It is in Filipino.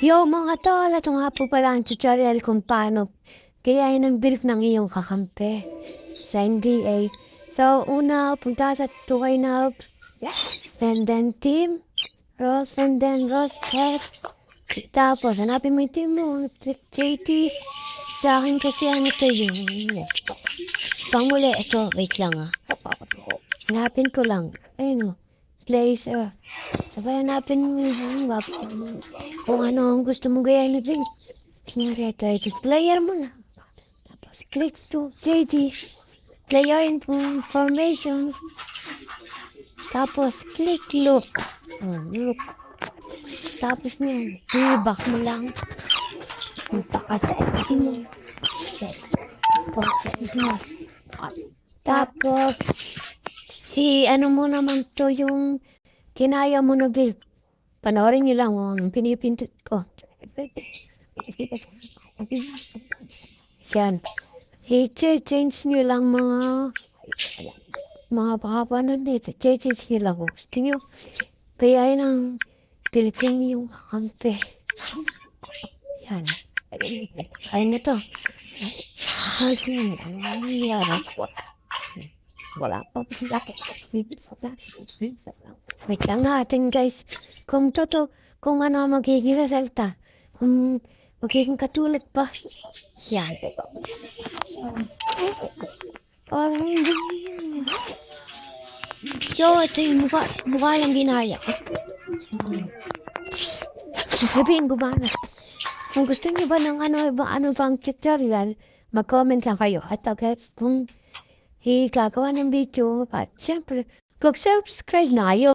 Yo mga tol, ito nga po pala ang tutorial kung paano gayahin ang build ng iyong kakampi sa NDA. So, una, punta sa Tukay na and then team, Ross, and then Ross, chat. Tapos, hanapin mo yung team mo, click JT. Sa akin kasi ano to yung pangmuli, ito, wait lang hanapin ko lang, ayun o, place, sabay hanapin mo yung kung ano ang gusto mo gayahin na build. Kunyari, ito player mo na. Tapos, click to JT. Player information. Tapos, click look. Look. Tapos niyan, i-back mo lang. Pagkakasetsi mo. Tapos, ano mo naman to yung kinaya mo na build. Panoorin nyo lang ang pinipindot ko. Yan. I-change nyo lang mga pakapanood dito. I-change nyo lang kung gusto nyo. Kaya ng Pilipino yung kakampi. Yan. Ay na to. Ano nangyayari? Wala pa. Wait lang natin guys. Kung ano magiging resulta. Kung magiging katulad pa. Yan. Parang hindi. So, ito yung mukha lang ginaya ko. Sabihin ko ba na? Kung gusto niyo ba ng ano bang tutorial, mag-comment lang kayo. At okay, kung gagawa ng video, at syempre, mag-subscribe na kayo.